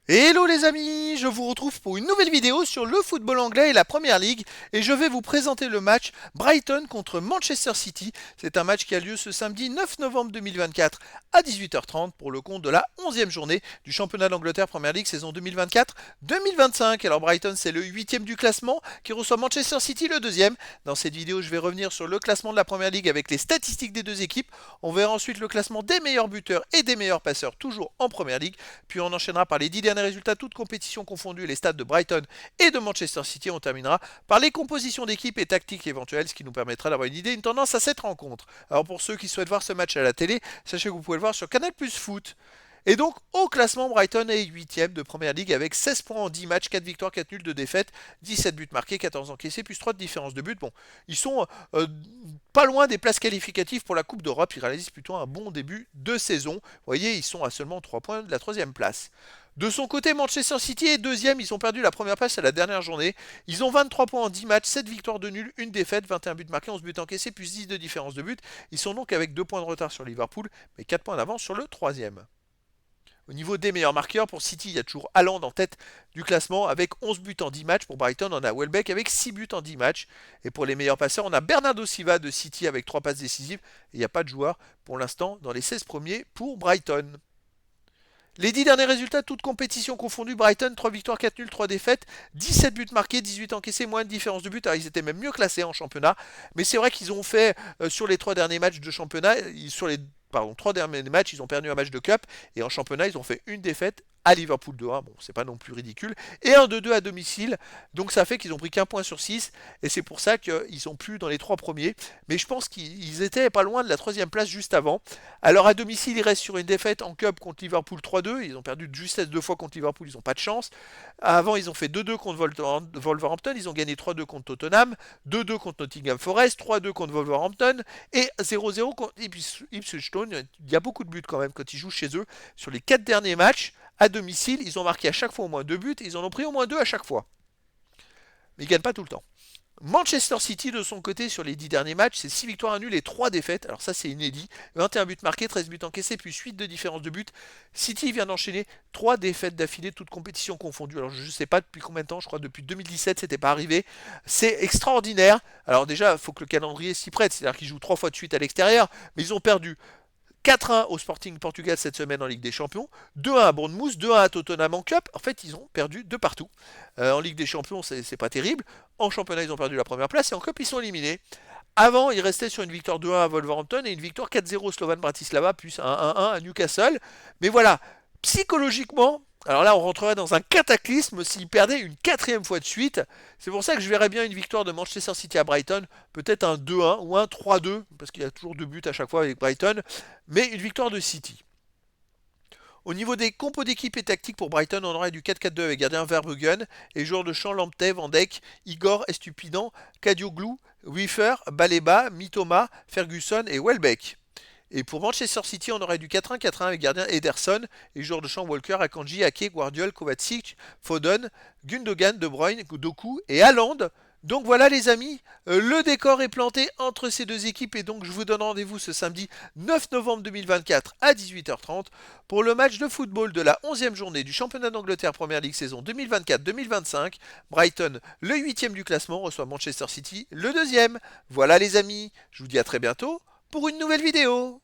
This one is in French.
Hello les amis, je vous retrouve pour une nouvelle vidéo sur le football anglais et la Première Ligue et je vais vous présenter le match Brighton contre Manchester City. C'est un match qui a lieu ce samedi 9 novembre 2024 à 18h30 pour le compte de la 11e journée du championnat d'Angleterre Première Ligue saison 2024-2025. Alors Brighton c'est le 8e du classement qui reçoit Manchester City le 2e. Dans cette vidéo je vais revenir sur le classement de la Première Ligue avec les statistiques des deux équipes. On verra ensuite le classement des meilleurs buteurs et des meilleurs passeurs toujours en Première Ligue. Puis on enchaînera par les 10 derniers résultats, toutes compétitions confondues, les stats de Brighton et de Manchester City. On terminera par les compositions d'équipe et tactiques éventuelles, ce qui nous permettra d'avoir une idée, une tendance à cette rencontre. Alors pour ceux qui souhaitent voir ce match à la télé, sachez que vous pouvez le voir sur Canal Plus Foot. Et donc, au classement, Brighton est 8ème de Première Ligue avec 16 points en 10 matchs, 4 victoires, 4 nuls, 2 défaites, 17 buts marqués, 14 encaissés, plus 3 de différence de but. Bon, ils sont pas loin des places qualificatives pour la Coupe d'Europe. Ils réalisent plutôt un bon début de saison. Vous voyez, ils sont à seulement 3 points de la 3ème place. De son côté, Manchester City est 2ème. Ils ont perdu la première place à la dernière journée. Ils ont 23 points en 10 matchs, 7 victoires de nul, 1 défaite, 21 buts marqués, 11 buts encaissés, plus 10 de différence de but. Ils sont donc avec 2 points de retard sur Liverpool, mais 4 points d'avance sur le 3ème. Au niveau des meilleurs marqueurs, pour City, il y a toujours Haaland en tête du classement avec 11 buts en 10 matchs. Pour Brighton, on a Welbeck avec 6 buts en 10 matchs. Et pour les meilleurs passeurs, on a Bernardo Silva de City avec 3 passes décisives. Et il n'y a pas de joueur pour l'instant dans les 16 premiers pour Brighton. Les 10 derniers résultats, toutes compétitions confondues, Brighton, 3 victoires, 4 nuls, 3 défaites, 17 buts marqués, 18 encaissés, moins de différence de but. Alors ils étaient même mieux classés en championnat. Mais c'est vrai qu'ils ont fait, sur les 3 derniers matchs de championnat, sur les 3 derniers matchs, ils ont perdu un match de cup. Et en championnat, ils ont fait une défaite à Liverpool 2-1. Bon, c'est pas non plus ridicule. Et un 2-2 à domicile. Donc ça fait qu'ils ont pris qu'un point sur 6. Et c'est pour ça qu'ils sont plus dans les 3 premiers. Mais je pense qu'ils étaient pas loin de la 3ème place juste avant. Alors à domicile, ils restent sur une défaite en Cup contre Liverpool 3-2. Ils ont perdu de justesse 2 fois contre Liverpool, ils n'ont pas de chance. Avant, ils ont fait 2-2 contre Wolverhampton, ils ont gagné 3-2 contre Tottenham, 2-2 contre Nottingham Forest, 3-2 contre Wolverhampton et 0-0 contre Ipswich Town. Il y a beaucoup de buts quand même quand ils jouent chez eux. Sur les 4 derniers matchs, à domicile, ils ont marqué à chaque fois au moins 2 buts et ils en ont pris au moins 2 à chaque fois. Mais ils ne gagnent pas tout le temps. Manchester City, de son côté, sur les 10 derniers matchs, c'est 6 victoires, 1 nul et 3 défaites. Alors ça, c'est inédit. 21 buts marqués, 13 buts encaissés, puis 8 de différence de but. City vient d'enchaîner 3 défaites d'affilée, toutes compétitions confondues. Alors je ne sais pas depuis combien de temps, je crois depuis 2017, c'était pas arrivé. C'est extraordinaire. Alors déjà, il faut que le calendrier s'y prête. C'est-à-dire qu'ils jouent 3 fois de suite à l'extérieur, mais ils ont perdu 4-1 au Sporting Portugal cette semaine en Ligue des Champions, 2-1 à Bournemouth, 2-1 à Tottenham en Cup. En fait, ils ont perdu de partout. En Ligue des Champions, c'est pas terrible. En championnat, ils ont perdu la première place et en Cup, ils sont éliminés. Avant, ils restaient sur une victoire 2-1 à Wolverhampton et une victoire 4-0 au Slovan Bratislava, plus un 1-1 à Newcastle. Mais voilà, psychologiquement, alors là, on rentrerait dans un cataclysme s'ils perdaient une 4ème fois de suite. C'est pour ça que je verrais bien une victoire de Manchester City à Brighton, peut-être un 2-1 ou un 3-2, parce qu'il y a toujours 2 buts à chaque fois avec Brighton, mais une victoire de City. Au niveau des compos d'équipe et tactiques pour Brighton, on aurait du 4-4-2 avec gardien Verbruggen et joueurs de champ Lamptey, Van Dijk, Igor, Estupinan, Kadioglu, Wiffer, Baleba, Mitoma, Ferguson et Welbeck. Et pour Manchester City, on aurait du 4-1-4-1 avec gardien Ederson et joueurs de champ Walker, Akanji, Ake, Guardiol, Kovacic, Foden, Gundogan, De Bruyne, Doku et Haaland. Donc voilà les amis, le décor est planté entre ces deux équipes et donc je vous donne rendez-vous ce samedi 9 novembre 2024 à 18h30 pour le match de football de la 11e journée du championnat d'Angleterre Première Ligue saison 2024-2025. Brighton, le 8e du classement, reçoit Manchester City, le 2e. Voilà les amis, je vous dis à très bientôt pour une nouvelle vidéo.